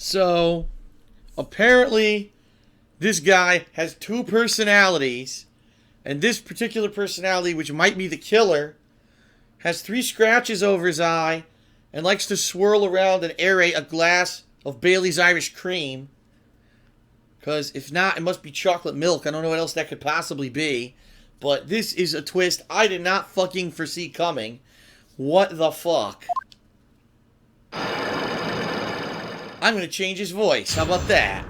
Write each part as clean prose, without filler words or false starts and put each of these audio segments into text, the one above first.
So, apparently, this guy has two personalities. And this particular personality, which might be the killer, has 3 scratches over his eye and likes to swirl around and aerate a glass of Bailey's Irish Cream. Because if not, it must be chocolate milk. I don't know what else that could possibly be. But this is a twist I did not fucking foresee coming. What the fuck? I'm going to change his voice. How about that?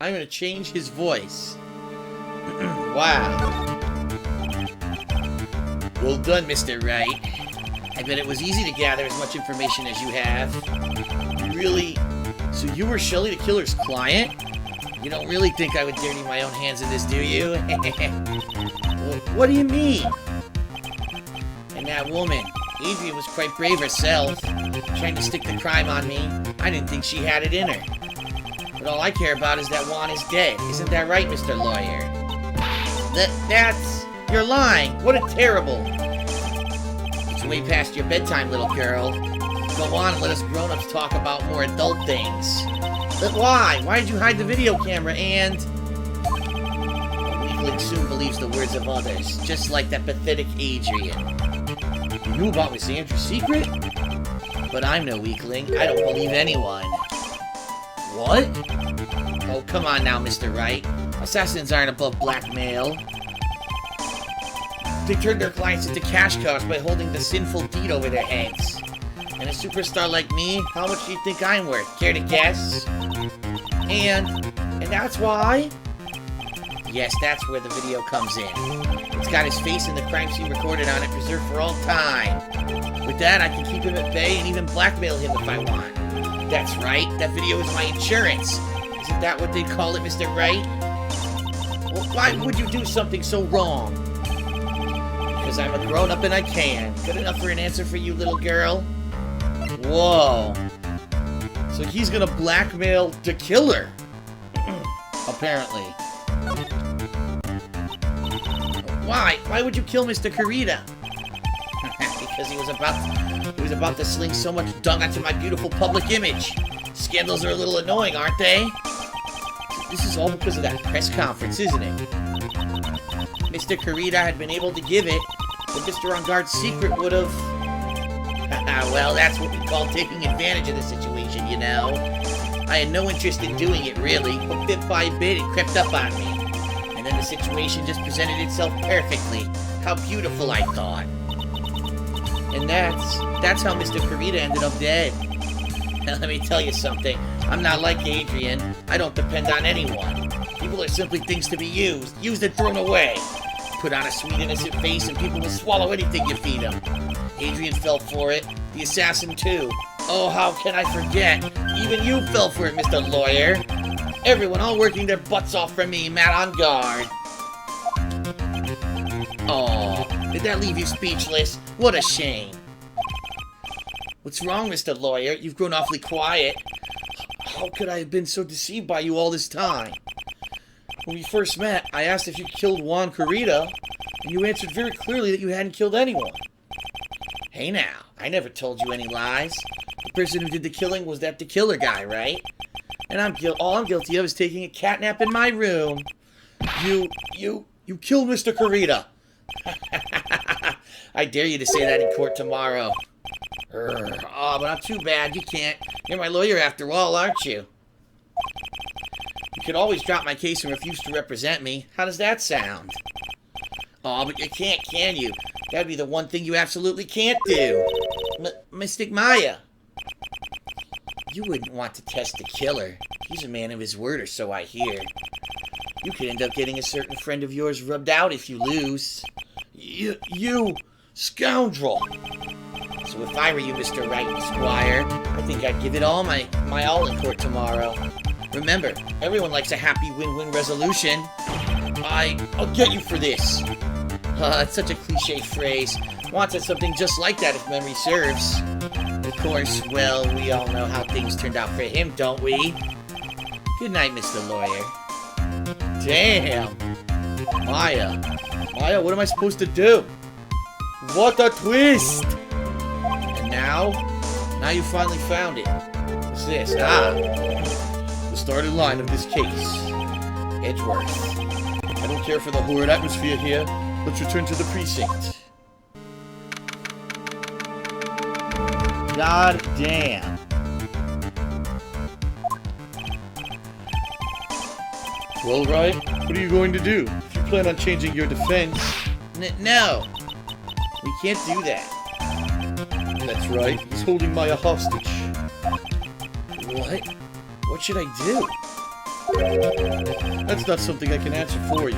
I'm going to change his voice. Wow. Well done, Mr. Wright. I bet it was easy to gather as much information as you have. Really? So you were Shelley the Killer's client? You don't really think I would dirty my own hands in this, do you? Well, what do you mean? And that woman, Adrian, was quite brave herself, trying to stick the crime on me. I didn't think she had it in her. But all I care about is that Juan is dead. Isn't that right, Mr. Lawyer? That's... You're lying. What a terrible... It's way past your bedtime, little girl. Go on and let us grown-ups talk about more adult things. But why? Why did you hide the video camera and... A weakling soon believes the words of others, just like that pathetic Adrian. You knew about Miss Andrews' secret? But I'm no weakling. I don't believe anyone. What? Oh, come on now, Mr. Wright. Assassins aren't above blackmail. They turn their clients into cash cows by holding the sinful deed over their heads. And a superstar like me, how much do you think I'm worth? Care to guess? And that's why? Yes, that's where the video comes in. It's got his face and the crime scene recorded on it, preserved for all time. With that, I can keep him at bay and even blackmail him if I want. That's right, that video is my insurance. Isn't that what they call it, Mr. Wright? Well, why would you do something so wrong? Because I'm a grown-up and I can. Good enough for an answer for you, little girl? Whoa. So he's gonna blackmail the killer. Apparently. Why? Why would you kill Mr. Carita? Because he was about to sling so much dung onto my beautiful public image. Scandals are a little annoying, aren't they? This is all because of that press conference, isn't it? Mr. Carita had been able to give it, but Mr. On Guard's secret would have... Well, that's what we call taking advantage of the situation, you know. I had no interest in doing it, really, but bit by bit it crept up on me. And then the situation just presented itself perfectly. How beautiful, I thought. And that's how Mr. Carita ended up dead. Now, let me tell you something. I'm not like Adrian. I don't depend on anyone. People are simply things to be used and thrown away. Put on a sweet, innocent face and people will swallow anything you feed them. Adrian fell for it. The assassin, too. Oh, how can I forget? Even you fell for it, Mr. Lawyer. Everyone all working their butts off for me, Matt on guard. Oh, did that leave you speechless? What a shame. What's wrong, Mr. Lawyer? You've grown awfully quiet. How could I have been so deceived by you all this time? When we first met, I asked if you killed Juan Carita, and you answered very clearly that you hadn't killed anyone. Hey now, I never told you any lies. The person who did the killing was that the killer guy, right? And all I'm guilty of is taking a catnap in my room. You killed Mr. Carita. I dare you to say that in court tomorrow. Oh, but not too bad. You can't. You're my lawyer after all, aren't you? You could always drop my case and refuse to represent me. How does that sound? Oh, but you can't, can you? That'd be the one thing you absolutely can't do. Mystic Maya. You wouldn't want to test the killer. He's a man of his word, or so I hear. You could end up getting a certain friend of yours rubbed out if you lose. You scoundrel. So if I were you, Mr. Wright and Squire, I think I'd give it all my all in court tomorrow. Remember, everyone likes a happy win-win resolution. I'll get you for this. It's such a cliche phrase. Wanted something just like that if memory serves. Of course, well, we all know how things turned out for him, don't we? Good night, Mr. Lawyer. Damn. Maya, what am I supposed to do? What a twist! And now, Now you finally found it. What's this? Ah! The starting line of this case. Edgeworth. I don't care for the horrid atmosphere here. Let's return to the precinct. God damn. Well, Wright, what are you going to do? If you plan on changing your defense... No! We can't do that. That's right. He's holding Maya hostage. What? What should I do? That's not something I can answer for you.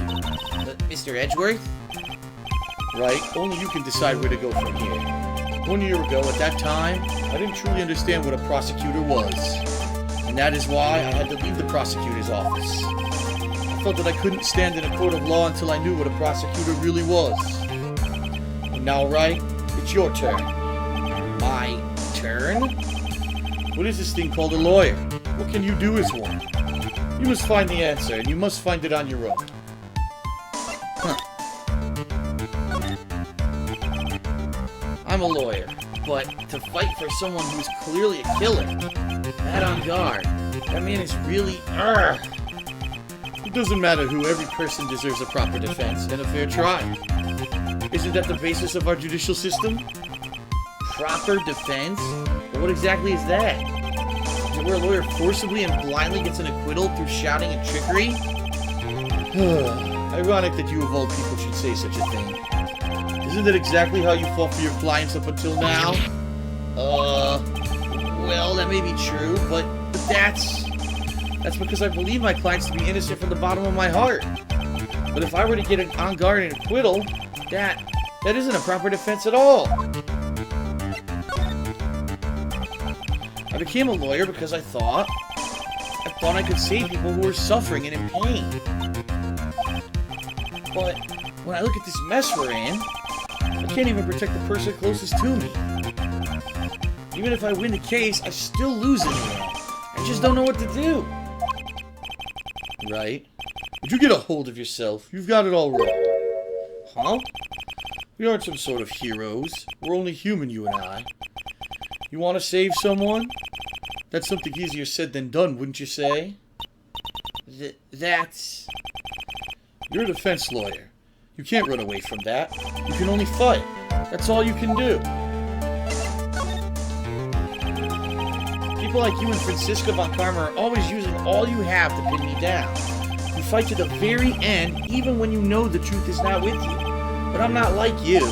Mr. Edgeworth? Right. Only you can decide where to go from here. 1 year ago, at that time, I didn't truly understand what a prosecutor was. And that is why I had to leave the prosecutor's office. I felt that I couldn't stand in a court of law until I knew what a prosecutor really was. And now, Wright, it's your turn. My turn? What is this thing called a lawyer? What can you do as one? You must find the answer, and you must find it on your own. Huh. I'm a lawyer, but to fight for someone who's clearly a killer, that on guard, that man is really... It doesn't matter who, every person deserves a proper defense and a fair trial. Isn't that the basis of our judicial system? Proper defense? But what exactly is that? Is it where a lawyer forcibly and blindly gets an acquittal through shouting and trickery? Ironic that you of all people should say such a thing. Isn't that exactly how you fought for your clients up until now? Well, that may be true, but that's because I believe my clients to be innocent from the bottom of my heart. But if I were to get an on-guard and acquittal, that isn't a proper defense at all. I became a lawyer because I thought I could save people who were suffering and in pain. But when I look at this mess we're in, I can't even protect the person closest to me. Even if I win the case, I still lose in the end. I just don't know what to do. Right? Would you get a hold of yourself? You've got it all wrong. Huh? We aren't some sort of heroes. We're only human, you and I. You want to save someone? That's something easier said than done, wouldn't you say? That's... You're a defense lawyer. You can't run away from that. You can only fight. That's all you can do. People like you and Francisca von Karma are always using all you have to pin me down. You fight to the very end, even when you know the truth is not with you. But I'm not like you.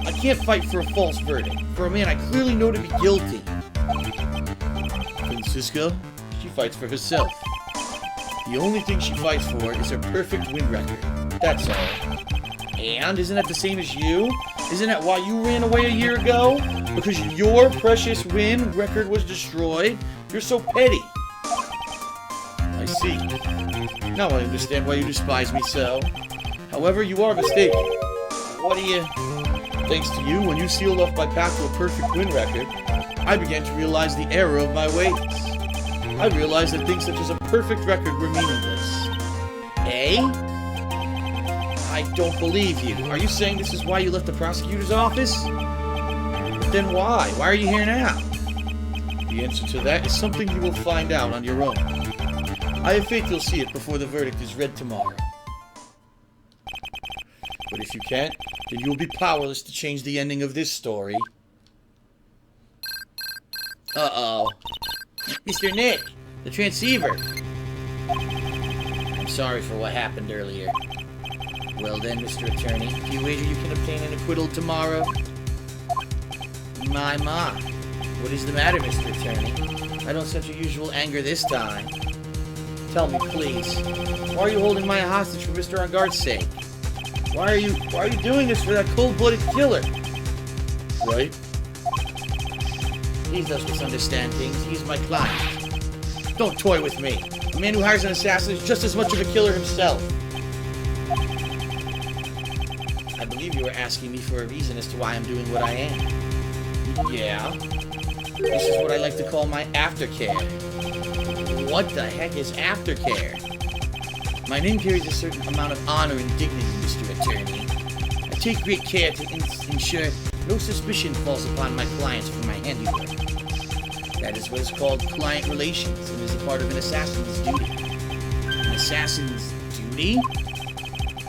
I can't fight for a false verdict, for a man I clearly know to be guilty. Francisca, she fights for herself. The only thing she fights for is her perfect win record. That's all. And isn't that the same as you? Isn't that why you ran away a year ago? Because your precious win record was destroyed? You're so petty. I see. Now I understand why you despise me so. However, you are mistaken. What do you... Thanks to you, when you sealed off my path to a perfect win record, I began to realize the error of my ways. I realized that things such as a perfect record were meaningless. Eh? I don't believe you. Are you saying this is why you left the prosecutor's office? But then why? Why are you here now? The answer to that is something you will find out on your own. I have faith you'll see it before the verdict is read tomorrow. But if you can't, then you'll be powerless to change the ending of this story. Uh-oh. Mr. Nick, the transceiver. I'm sorry for what happened earlier. Well then, Mr. Attorney, do you wager you can obtain an acquittal tomorrow? My. What is the matter, Mr. Attorney? I don't sense your usual anger this time. Tell me, please. Why are you holding Maya hostage for Mr. On Guard's sake? Why are you doing this for that cold-blooded killer? Right? Please don't misunderstand things. He's my client. Don't toy with me. A man who hires an assassin is just as much of a killer himself. I believe you were asking me for a reason as to why I'm doing what I am. Yeah. This is what I like to call my aftercare. What the heck is aftercare? My name carries a certain amount of honor and dignity, Mr. Attorney. I take great care to ensure no suspicion falls upon my clients for my handiwork. That is what is called client relations, and is a part of an assassin's duty. An assassin's duty?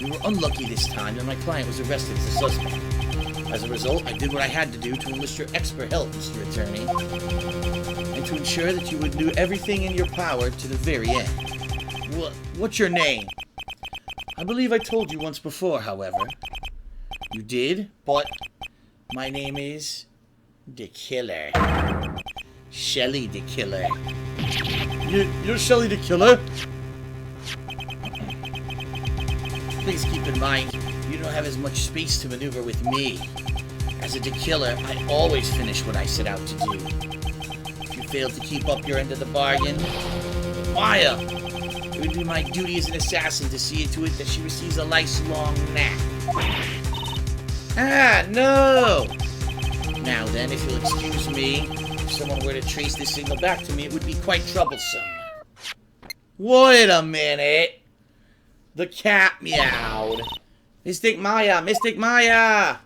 We were unlucky this time, and my client was arrested as a suspect. As a result, I did what I had to do to enlist your expert help, Mr. Attorney, and to ensure that you would do everything in your power to the very end. What's your name? I believe I told you once before, however. You did? But my name is the Killer. Shelly the Killer. You're Shelly the Killer? Please keep in mind, you don't have as much space to maneuver with me. As a killer, I always finish what I set out to do. If you fail to keep up your end of the bargain, Maya, it would be my duty as an assassin to see to it that she receives a lifelong nap. Ah, no! Now then, if you'll excuse me, if someone were to trace this signal back to me, it would be quite troublesome. Wait a minute! The cat meowed. Mystic Maya! Mystic Maya!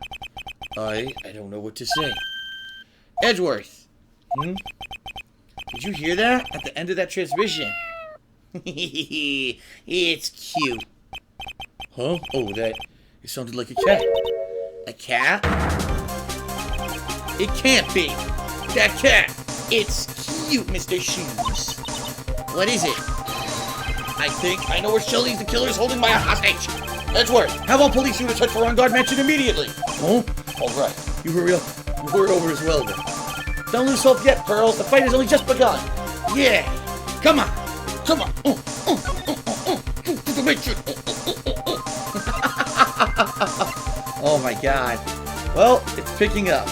I don't know what to say. Edgeworth. Did you hear that? At the end of that transmission. It's cute. Huh? Oh, it sounded like a cat. A cat? It can't be. That cat. It's cute, Mr. Shoes. What is it? I think I know where Shelly the Killer is holding my hostage. Edgeworth, have all police units head for on-guard mansion immediately. Huh? All right. You hurry over as well, then. Don't lose hope yet, Pearls. The fight has only just begun. Yeah. Come on. Come on. Oh, my God. Well, it's picking up.